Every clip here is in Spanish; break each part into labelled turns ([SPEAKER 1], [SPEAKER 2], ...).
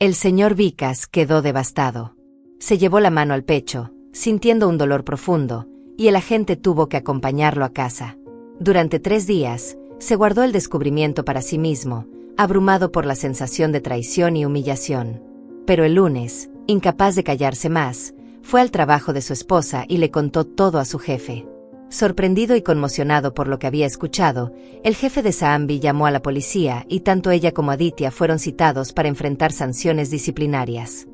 [SPEAKER 1] El señor Vikas quedó devastado. Se llevó la mano al pecho, sintiendo un dolor profundo, y el agente tuvo que acompañarlo a casa. Durante 3 días, se guardó el descubrimiento para sí mismo, abrumado por la sensación de traición y humillación. Pero el lunes, incapaz de callarse más, fue al trabajo de su esposa y le contó todo a su jefe. Sorprendido y conmocionado por lo que había escuchado, el jefe de Saanvi llamó a la policía y tanto ella como Aditya fueron citados para enfrentar sanciones disciplinarias.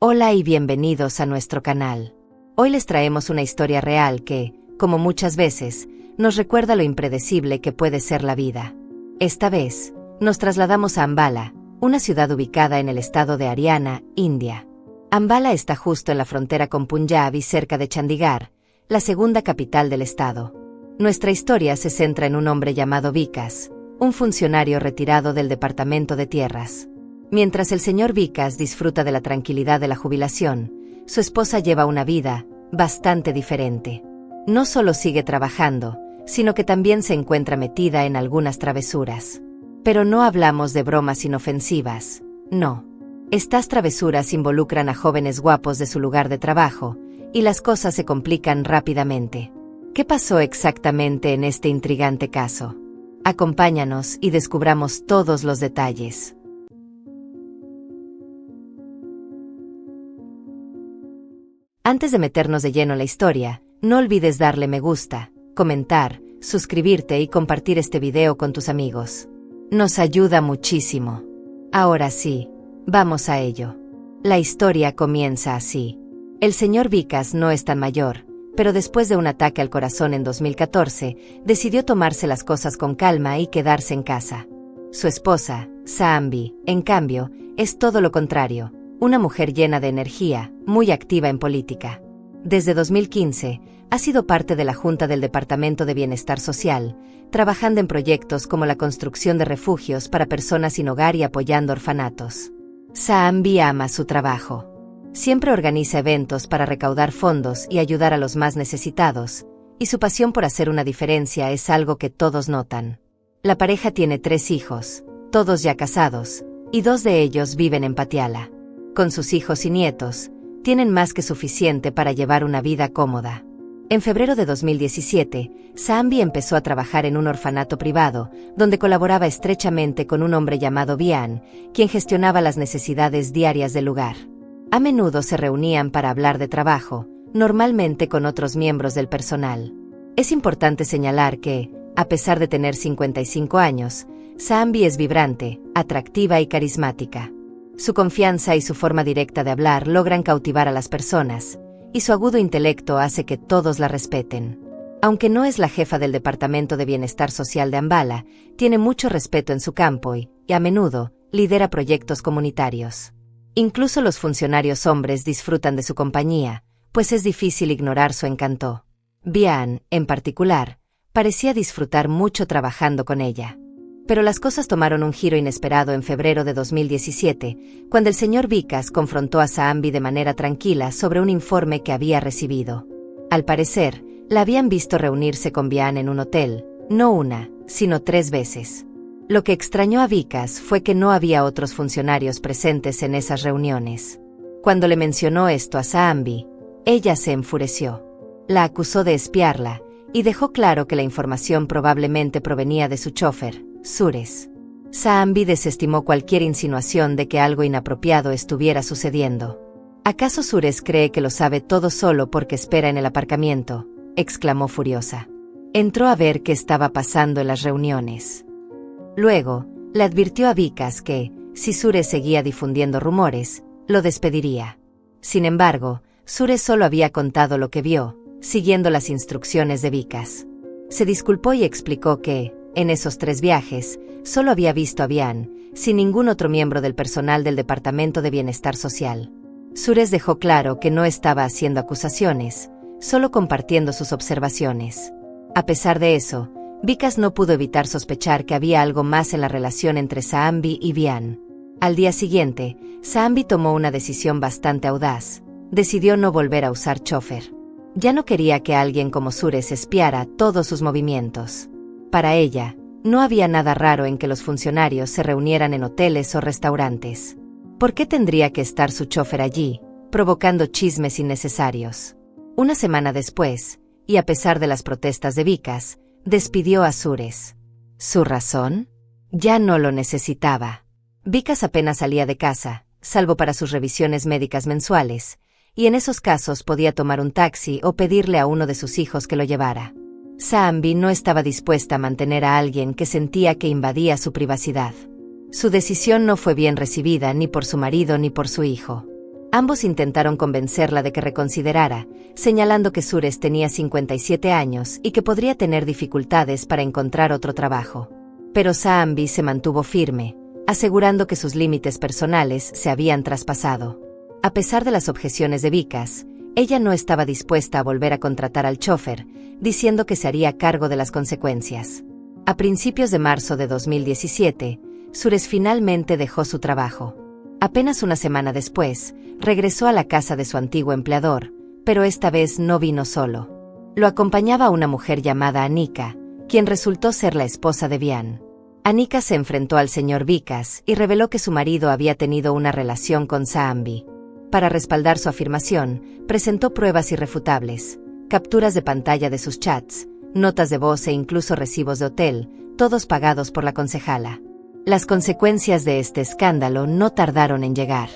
[SPEAKER 1] Hola y bienvenidos a nuestro canal. Hoy les traemos una historia real que, como muchas veces, nos recuerda lo impredecible que puede ser la vida. Esta vez, nos trasladamos a Ambala, una ciudad ubicada en el estado de Haryana, India. Ambala está justo en la frontera con Punjab y cerca de Chandigarh, la segunda capital del estado. Nuestra historia se centra en un hombre llamado Vikas, un funcionario retirado del Departamento de Tierras. Mientras el señor Vikas disfruta de la tranquilidad de la jubilación, su esposa lleva una vida bastante diferente. No solo sigue trabajando, sino que también se encuentra metida en algunas travesuras. Pero no hablamos de bromas inofensivas, no. Estas travesuras involucran a jóvenes guapos de su lugar de trabajo, y las cosas se complican rápidamente. ¿Qué pasó exactamente en este intrigante caso? Acompáñanos y descubramos todos los detalles. Antes de meternos de lleno en la historia, no olvides darle me gusta, comentar, suscribirte y compartir este video con tus amigos. Nos ayuda muchísimo. Ahora sí, vamos a ello. La historia comienza así. El señor Vikas no es tan mayor, pero después de un ataque al corazón en 2014, decidió tomarse las cosas con calma y quedarse en casa. Su esposa, Saanvi, en cambio, es todo lo contrario, una mujer llena de energía, muy activa en política. Desde 2015, ha sido parte de la Junta del Departamento de Bienestar Social, trabajando en proyectos como la construcción de refugios para personas sin hogar y apoyando orfanatos. Saanvi ama su trabajo. Siempre organiza eventos para recaudar fondos y ayudar a los más necesitados, y su pasión por hacer una diferencia es algo que todos notan. La pareja tiene 3 hijos, todos ya casados, y 2 de ellos viven en Patiala. Con sus hijos y nietos, tienen más que suficiente para llevar una vida cómoda. En febrero de 2017, Saanvi empezó a trabajar en un orfanato privado, donde colaboraba estrechamente con un hombre llamado Vian, quien gestionaba las necesidades diarias del lugar. A menudo se reunían para hablar de trabajo, normalmente con otros miembros del personal. Es importante señalar que, a pesar de tener 55 años, Saanvi es vibrante, atractiva y carismática. Su confianza y su forma directa de hablar logran cautivar a las personas, y su agudo intelecto hace que todos la respeten. Aunque no es la jefa del Departamento de Bienestar Social de Ambala, tiene mucho respeto en su campo y, a menudo, lidera proyectos comunitarios. Incluso los funcionarios hombres disfrutan de su compañía, pues es difícil ignorar su encanto. Vian, en particular, parecía disfrutar mucho trabajando con ella. Pero las cosas tomaron un giro inesperado en febrero de 2017, cuando el señor Vikas confrontó a Saanvi de manera tranquila sobre un informe que había recibido. Al parecer, la habían visto reunirse con Vian en un hotel, no una, sino 3 veces. Lo que extrañó a Vikas fue que no había otros funcionarios presentes en esas reuniones. Cuando le mencionó esto a Saanvi, ella se enfureció. La acusó de espiarla, y dejó claro que la información probablemente provenía de su chofer, Suresh. Saanvi desestimó cualquier insinuación de que algo inapropiado estuviera sucediendo. ¿Acaso Suresh cree que lo sabe todo solo porque espera en el aparcamiento?, exclamó furiosa. Entró a ver qué estaba pasando en las reuniones. Luego, le advirtió a Vikas que, si Suresh seguía difundiendo rumores, lo despediría. Sin embargo, Suresh solo había contado lo que vio, siguiendo las instrucciones de Vikas. Se disculpó y explicó que, en esos 3 viajes, solo había visto a Vian, sin ningún otro miembro del personal del Departamento de Bienestar Social. Suresh dejó claro que no estaba haciendo acusaciones, solo compartiendo sus observaciones. A pesar de eso, Vikas no pudo evitar sospechar que había algo más en la relación entre Saanvi y Vian. Al día siguiente, Saanvi tomó una decisión bastante audaz. Decidió no volver a usar chofer. Ya no quería que alguien como Suresh espiara todos sus movimientos. Para ella, no había nada raro en que los funcionarios se reunieran en hoteles o restaurantes. ¿Por qué tendría que estar su chofer allí, provocando chismes innecesarios? Una semana después, y a pesar de las protestas de Vikas, despidió a Suresh. ¿Su razón? Ya no lo necesitaba. Vikas apenas salía de casa, salvo para sus revisiones médicas mensuales, y en esos casos podía tomar un taxi o pedirle a uno de sus hijos que lo llevara. Saanvi no estaba dispuesta a mantener a alguien que sentía que invadía su privacidad. Su decisión no fue bien recibida ni por su marido ni por su hijo. Ambos intentaron convencerla de que reconsiderara, señalando que Suresh tenía 57 años y que podría tener dificultades para encontrar otro trabajo. Pero Saanvi se mantuvo firme, asegurando que sus límites personales se habían traspasado. A pesar de las objeciones de Vikas, ella no estaba dispuesta a volver a contratar al chofer, diciendo que se haría cargo de las consecuencias. A principios de marzo de 2017, Suresh finalmente dejó su trabajo. Apenas una semana después, regresó a la casa de su antiguo empleador, pero esta vez no vino solo. Lo acompañaba una mujer llamada Anika, quien resultó ser la esposa de Vian. Anika se enfrentó al señor Vikas y reveló que su marido había tenido una relación con Saanvi. Para respaldar su afirmación, presentó pruebas irrefutables, capturas de pantalla de sus chats, notas de voz e incluso recibos de hotel, todos pagados por la concejala. Las consecuencias de este escándalo no tardaron en llegar.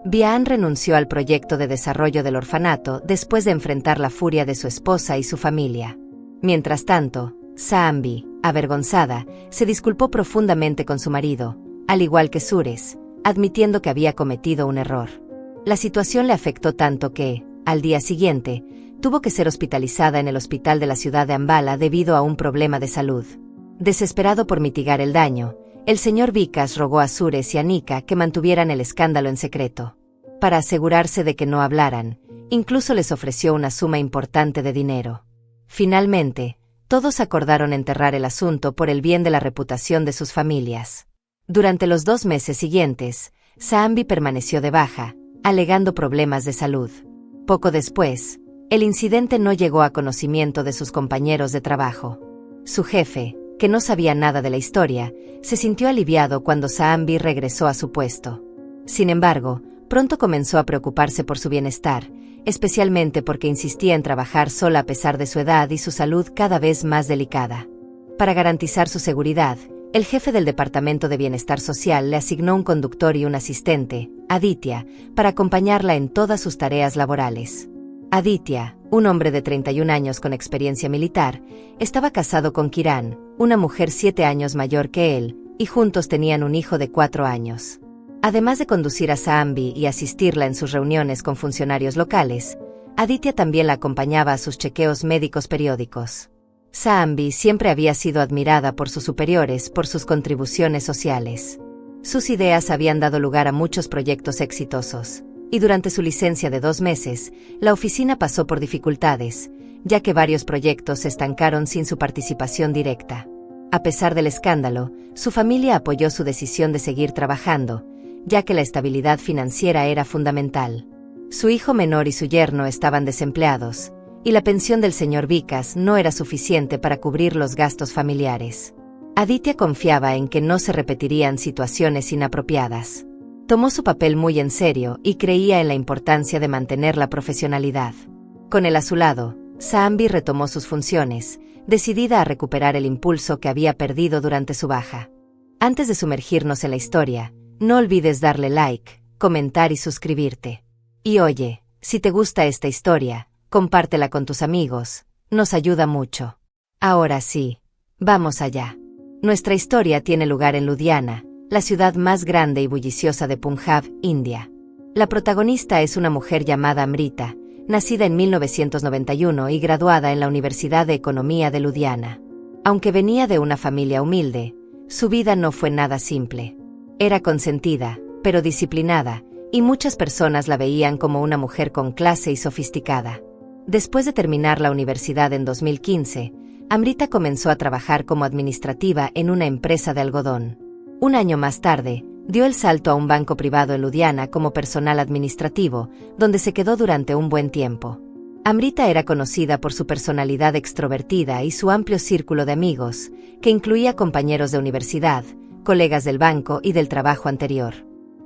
[SPEAKER 1] Vian renunció al proyecto de desarrollo del orfanato después de enfrentar la furia de su esposa y su familia. Mientras tanto, Saanvi, avergonzada, se disculpó profundamente con su marido, al igual que Suresh, admitiendo que había cometido un error. La situación le afectó tanto que, al día siguiente, tuvo que ser hospitalizada en el hospital de la ciudad de Ambala debido a un problema de salud. Desesperado por mitigar el daño, el señor Vikas rogó a Suresh y a Anika que mantuvieran el escándalo en secreto. Para asegurarse de que no hablaran, incluso les ofreció una suma importante de dinero. Finalmente, todos acordaron enterrar el asunto por el bien de la reputación de sus familias. Durante los 2 meses siguientes, Saanvi permaneció de baja, alegando problemas de salud. Poco después, el incidente no llegó a conocimiento de sus compañeros de trabajo. Su jefe, que no sabía nada de la historia, se sintió aliviado cuando Saanvi regresó a su puesto. Sin embargo, pronto comenzó a preocuparse por su bienestar, especialmente porque insistía en trabajar sola a pesar de su edad y su salud cada vez más delicada. Para garantizar su seguridad, el jefe del Departamento de Bienestar Social le asignó un conductor y un asistente, Aditya, para acompañarla en todas sus tareas laborales. Aditya, un hombre de 31 años con experiencia militar, estaba casado con Kiran, una mujer 7 años mayor que él, y juntos tenían un hijo de 4 años. Además de conducir a Saanvi y asistirla en sus reuniones con funcionarios locales, Aditya también la acompañaba a sus chequeos médicos periódicos. Saanvi siempre había sido admirada por sus superiores por sus contribuciones sociales. Sus ideas habían dado lugar a muchos proyectos exitosos, y durante su licencia de 2 meses, la oficina pasó por dificultades, ya que varios proyectos se estancaron sin su participación directa. A pesar del escándalo, su familia apoyó su decisión de seguir trabajando, ya que la estabilidad financiera era fundamental. Su hijo menor y su yerno estaban desempleados, y la pensión del señor Vikas no era suficiente para cubrir los gastos familiares. Aditya confiaba en que no se repetirían situaciones inapropiadas. Tomó su papel muy en serio y creía en la importancia de mantener la profesionalidad. Con él a su lado, Saanvi retomó sus funciones, decidida a recuperar el impulso que había perdido durante su baja. Antes de sumergirnos en la historia, no olvides darle like, comentar y suscribirte. Y oye, si te gusta esta historia, compártela con tus amigos, nos ayuda mucho. Ahora sí, vamos allá. Nuestra historia tiene lugar en Ludhiana, la ciudad más grande y bulliciosa de Punjab, India. La protagonista es una mujer llamada Amrita, nacida en 1991 y graduada en la Universidad de Economía de Ludhiana. Aunque venía de una familia humilde, su vida no fue nada simple. Era consentida, pero disciplinada, y muchas personas la veían como una mujer con clase y sofisticada. Después de terminar la universidad en 2015, Amrita comenzó a trabajar como administrativa en una empresa de algodón. Un año más tarde, dio el salto a un banco privado en Ludhiana como personal administrativo, donde se quedó durante un buen tiempo. Amrita era conocida por su personalidad extrovertida y su amplio círculo de amigos, que incluía compañeros de universidad, colegas del banco y del trabajo anterior.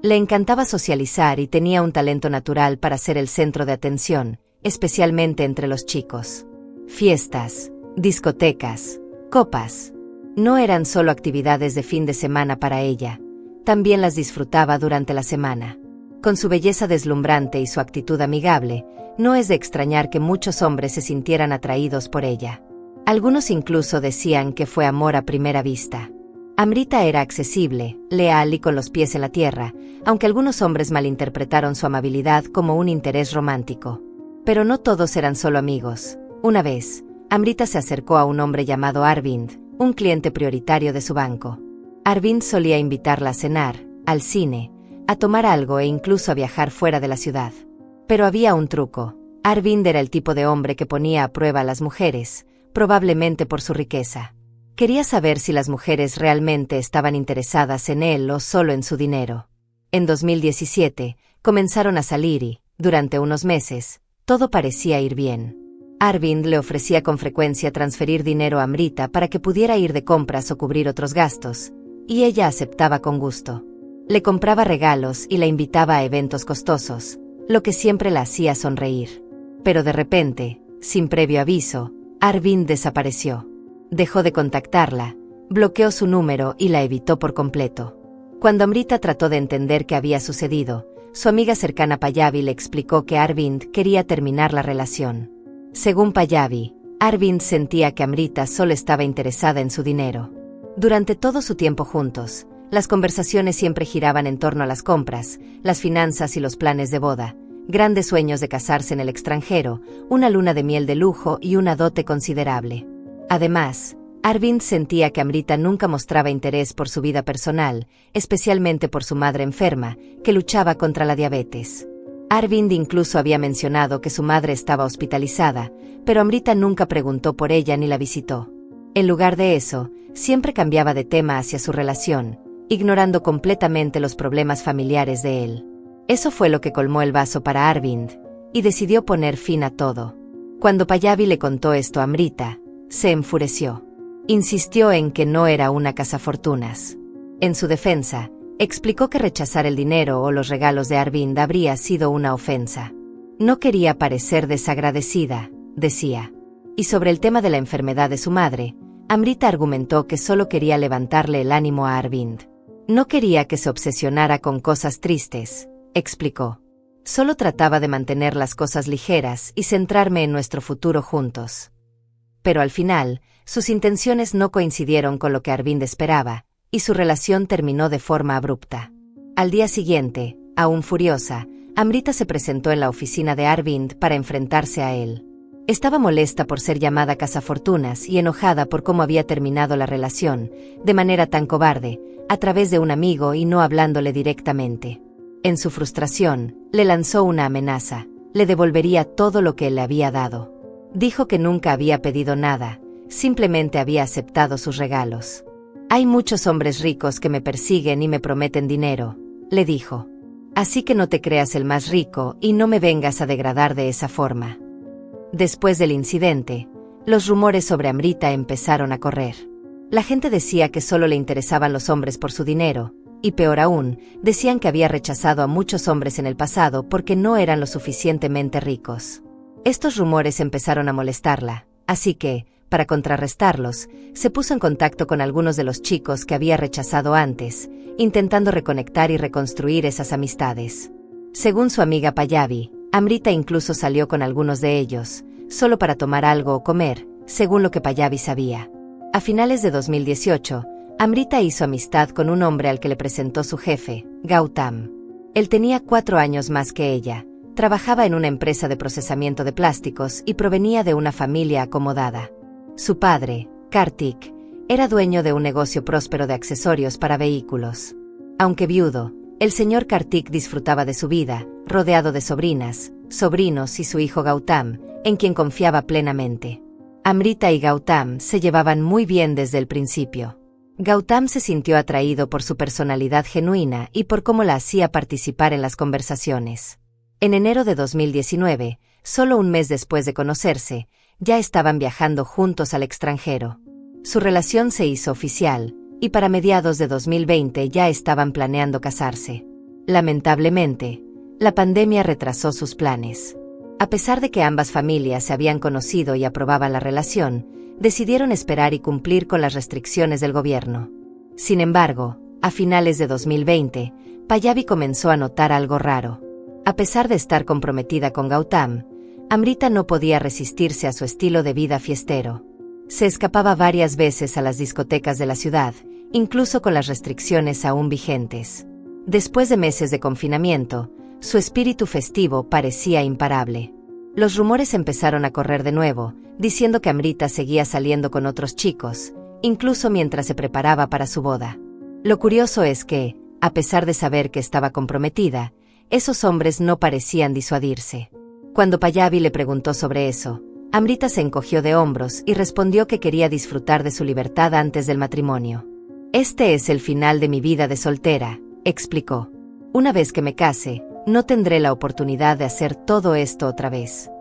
[SPEAKER 1] Le encantaba socializar y tenía un talento natural para ser el centro de atención, especialmente entre los chicos. Fiestas, discotecas, copas. No eran solo actividades de fin de semana para ella, también las disfrutaba durante la semana. Con su belleza deslumbrante y su actitud amigable, no es de extrañar que muchos hombres se sintieran atraídos por ella. Algunos incluso decían que fue amor a primera vista. Amrita era accesible, leal y con los pies en la tierra, aunque algunos hombres malinterpretaron su amabilidad como un interés romántico. Pero no todos eran solo amigos. Una vez, Amrita se acercó a un hombre llamado Arvind, un cliente prioritario de su banco. Arvind solía invitarla a cenar, al cine, a tomar algo e incluso a viajar fuera de la ciudad. Pero había un truco. Arvind era el tipo de hombre que ponía a prueba a las mujeres, probablemente por su riqueza. Quería saber si las mujeres realmente estaban interesadas en él o solo en su dinero. En 2017, comenzaron a salir y, durante unos meses, todo parecía ir bien. Arvind le ofrecía con frecuencia transferir dinero a Amrita para que pudiera ir de compras o cubrir otros gastos, y ella aceptaba con gusto. Le compraba regalos y la invitaba a eventos costosos, lo que siempre la hacía sonreír. Pero de repente, sin previo aviso, Arvind desapareció. Dejó de contactarla, bloqueó su número y la evitó por completo. Cuando Amrita trató de entender qué había sucedido, su amiga cercana Pallavi le explicó que Arvind quería terminar la relación. Según Pallavi, Arvind sentía que Amrita solo estaba interesada en su dinero. Durante todo su tiempo juntos, las conversaciones siempre giraban en torno a las compras, las finanzas y los planes de boda, grandes sueños de casarse en el extranjero, una luna de miel de lujo y una dote considerable. Además, Arvind sentía que Amrita nunca mostraba interés por su vida personal, especialmente por su madre enferma, que luchaba contra la diabetes. Arvind incluso había mencionado que su madre estaba hospitalizada, pero Amrita nunca preguntó por ella ni la visitó. En lugar de eso, siempre cambiaba de tema hacia su relación, ignorando completamente los problemas familiares de él. Eso fue lo que colmó el vaso para Arvind, y decidió poner fin a todo. Cuando Pallavi le contó esto a Amrita, se enfureció. Insistió en que no era una cazafortunas. En su defensa, explicó que rechazar el dinero o los regalos de Arvind habría sido una ofensa. No quería parecer desagradecida, decía. Y sobre el tema de la enfermedad de su madre, Amrita argumentó que solo quería levantarle el ánimo a Arvind. No quería que se obsesionara con cosas tristes, explicó. Solo trataba de mantener las cosas ligeras y centrarme en nuestro futuro juntos. Pero al final, sus intenciones no coincidieron con lo que Arvind esperaba, y su relación terminó de forma abrupta. Al día siguiente, aún furiosa, Amrita se presentó en la oficina de Arvind para enfrentarse a él. Estaba molesta por ser llamada cazafortunas y enojada por cómo había terminado la relación, de manera tan cobarde, a través de un amigo y no hablándole directamente. En su frustración, le lanzó una amenaza: le devolvería todo lo que él le había dado. Dijo que nunca había pedido nada, simplemente había aceptado sus regalos. Hay muchos hombres ricos que me persiguen y me prometen dinero, le dijo. Así que no te creas el más rico y no me vengas a degradar de esa forma. Después del incidente, los rumores sobre Amrita empezaron a correr. La gente decía que solo le interesaban los hombres por su dinero, y peor aún, decían que había rechazado a muchos hombres en el pasado porque no eran lo suficientemente ricos. Estos rumores empezaron a molestarla, así que, para contrarrestarlos, se puso en contacto con algunos de los chicos que había rechazado antes, intentando reconectar y reconstruir esas amistades. Según su amiga Pallavi, Amrita incluso salió con algunos de ellos, solo para tomar algo o comer, según lo que Pallavi sabía. A finales de 2018, Amrita hizo amistad con un hombre al que le presentó su jefe, Gautam. Él tenía 4 años más que ella. Trabajaba en una empresa de procesamiento de plásticos y provenía de una familia acomodada. Su padre, Kartik, era dueño de un negocio próspero de accesorios para vehículos. Aunque viudo, el señor Kartik disfrutaba de su vida, rodeado de sobrinas, sobrinos y su hijo Gautam, en quien confiaba plenamente. Amrita y Gautam se llevaban muy bien desde el principio. Gautam se sintió atraído por su personalidad genuina y por cómo la hacía participar en las conversaciones. En enero de 2019, solo un mes después de conocerse, ya estaban viajando juntos al extranjero. Su relación se hizo oficial, y para mediados de 2020 ya estaban planeando casarse. Lamentablemente, la pandemia retrasó sus planes. A pesar de que ambas familias se habían conocido y aprobaban la relación, decidieron esperar y cumplir con las restricciones del gobierno. Sin embargo, a finales de 2020, Pallavi comenzó a notar algo raro. A pesar de estar comprometida con Gautam, Amrita no podía resistirse a su estilo de vida fiestero. Se escapaba varias veces a las discotecas de la ciudad, incluso con las restricciones aún vigentes. Después de meses de confinamiento, su espíritu festivo parecía imparable. Los rumores empezaron a correr de nuevo, diciendo que Amrita seguía saliendo con otros chicos, incluso mientras se preparaba para su boda. Lo curioso es que, a pesar de saber que estaba comprometida, esos hombres no parecían disuadirse. Cuando Pallavi le preguntó sobre eso, Amrita se encogió de hombros y respondió que quería disfrutar de su libertad antes del matrimonio. «Este es el final de mi vida de soltera», explicó. «Una vez que me case, no tendré la oportunidad de hacer todo esto otra vez».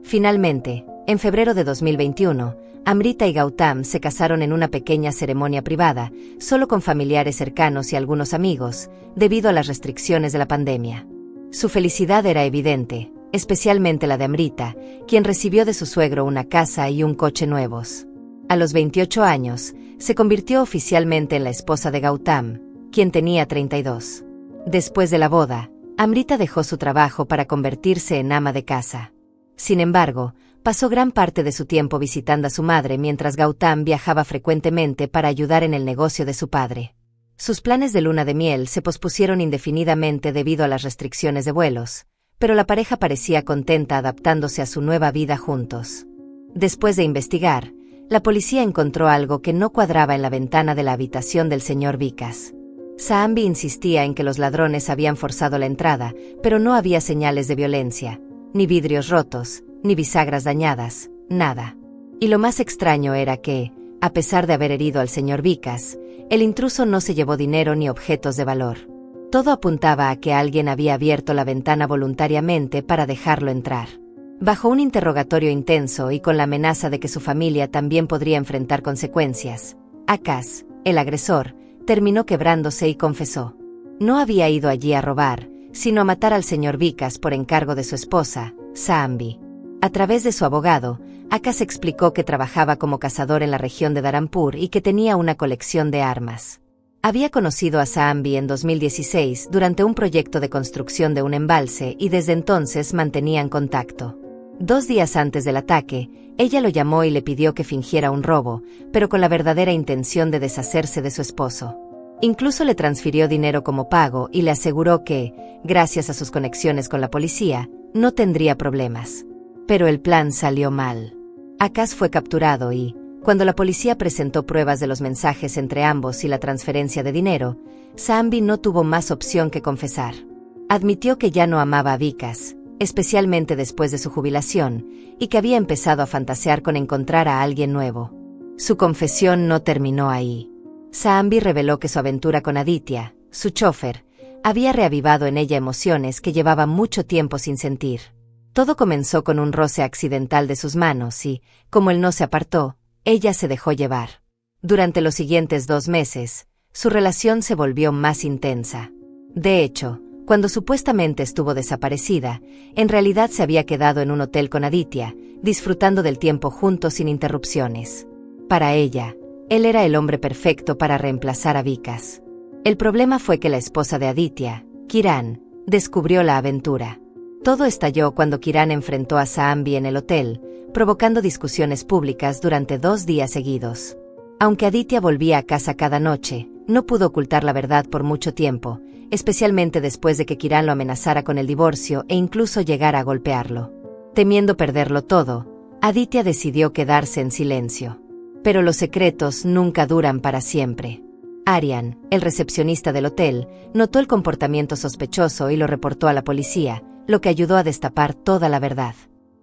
[SPEAKER 1] Finalmente, en febrero de 2021, Amrita y Gautam se casaron en una pequeña ceremonia privada, solo con familiares cercanos y algunos amigos, debido a las restricciones de la pandemia. Su felicidad era evidente, especialmente la de Amrita, quien recibió de su suegro una casa y un coche nuevos. A los 28 años, se convirtió oficialmente en la esposa de Gautam, quien tenía 32. Después de la boda, Amrita dejó su trabajo para convertirse en ama de casa. Sin embargo, pasó gran parte de su tiempo visitando a su madre mientras Gautam viajaba frecuentemente para ayudar en el negocio de su padre. Sus planes de luna de miel se pospusieron indefinidamente debido a las restricciones de vuelos, pero la pareja parecía contenta adaptándose a su nueva vida juntos. Después de investigar, la policía encontró algo que no cuadraba en la ventana de la habitación del señor Vikas. Saambi insistía en que los ladrones habían forzado la entrada, pero no había señales de violencia, ni vidrios rotos, ni bisagras dañadas, nada. Y lo más extraño era que, a pesar de haber herido al señor Vikas, el intruso no se llevó dinero ni objetos de valor. Todo apuntaba a que alguien había abierto la ventana voluntariamente para dejarlo entrar. Bajo un interrogatorio intenso y con la amenaza de que su familia también podría enfrentar consecuencias, Akash, el agresor, terminó quebrándose y confesó. No había ido allí a robar, sino a matar al señor Vikas por encargo de su esposa, Saambi. A través de su abogado, Akash explicó que trabajaba como cazador en la región de Dharampur y que tenía una colección de armas. Había conocido a Saambi en 2016 durante un proyecto de construcción de un embalse y desde entonces mantenían contacto. 2 días antes del ataque, ella lo llamó y le pidió que fingiera un robo, pero con la verdadera intención de deshacerse de su esposo. Incluso le transfirió dinero como pago y le aseguró que, gracias a sus conexiones con la policía, no tendría problemas. Pero el plan salió mal. Akash fue capturado y, cuando la policía presentó pruebas de los mensajes entre ambos y la transferencia de dinero, Saambi no tuvo más opción que confesar. Admitió que ya no amaba a Vikas, especialmente después de su jubilación, y que había empezado a fantasear con encontrar a alguien nuevo. Su confesión no terminó ahí. Saambi reveló que su aventura con Aditya, su chofer, había reavivado en ella emociones que llevaba mucho tiempo sin sentir. Todo comenzó con un roce accidental de sus manos y, como él no se apartó, ella se dejó llevar. Durante los siguientes 2 meses, su relación se volvió más intensa. De hecho, cuando supuestamente estuvo desaparecida, en realidad se había quedado en un hotel con Aditya, disfrutando del tiempo juntos sin interrupciones. Para ella, él era el hombre perfecto para reemplazar a Vikas. El problema fue que la esposa de Aditya, Kiran, descubrió la aventura. Todo estalló cuando Kiran enfrentó a Saambi en el hotel, provocando discusiones públicas durante 2 días seguidos. Aunque Aditya volvía a casa cada noche, no pudo ocultar la verdad por mucho tiempo, especialmente después de que Kiran lo amenazara con el divorcio e incluso llegara a golpearlo. Temiendo perderlo todo, Aditya decidió quedarse en silencio. Pero los secretos nunca duran para siempre. Aryan, el recepcionista del hotel, notó el comportamiento sospechoso y lo reportó a la policía, lo que ayudó a destapar toda la verdad.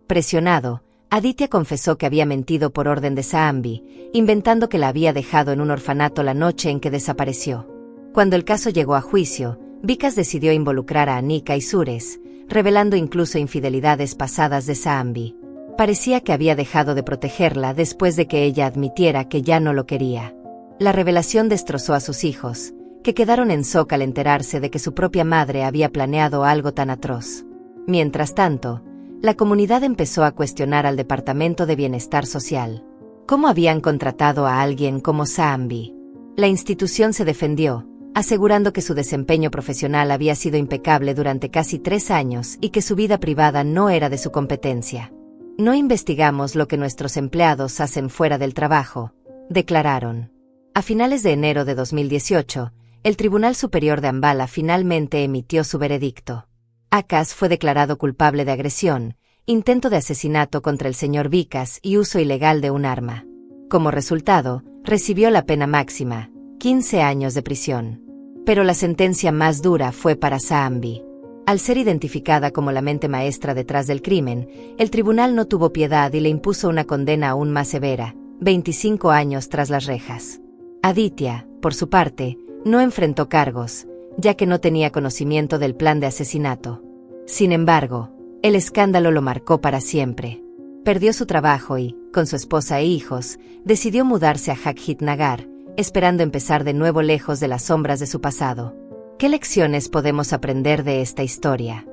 [SPEAKER 1] Presionado, Aditya confesó que había mentido por orden de Saambi, inventando que la había dejado en un orfanato la noche en que desapareció. Cuando el caso llegó a juicio, Vikas decidió involucrar a Anika y Suresh, revelando incluso infidelidades pasadas de Saambi. Parecía que había dejado de protegerla después de que ella admitiera que ya no lo quería. La revelación destrozó a sus hijos, que quedaron en shock al enterarse de que su propia madre había planeado algo tan atroz. Mientras tanto, la comunidad empezó a cuestionar al Departamento de Bienestar Social. ¿Cómo habían contratado a alguien como Saambi? La institución se defendió, asegurando que su desempeño profesional había sido impecable durante casi 3 años y que su vida privada no era de su competencia. No investigamos lo que nuestros empleados hacen fuera del trabajo, declararon. A finales de enero de 2018, el Tribunal Superior de Ambala finalmente emitió su veredicto. Akas fue declarado culpable de agresión, intento de asesinato contra el señor Vikas y uso ilegal de un arma. Como resultado, recibió la pena máxima, 15 años de prisión. Pero la sentencia más dura fue para Saambi. Al ser identificada como la mente maestra detrás del crimen, el tribunal no tuvo piedad y le impuso una condena aún más severa, 25 años tras las rejas. Aditya, por su parte, no enfrentó cargos, ya que no tenía conocimiento del plan de asesinato. Sin embargo, el escándalo lo marcó para siempre. Perdió su trabajo y, con su esposa e hijos, decidió mudarse a Jagmeet Nagar, esperando empezar de nuevo lejos de las sombras de su pasado. ¿Qué lecciones podemos aprender de esta historia?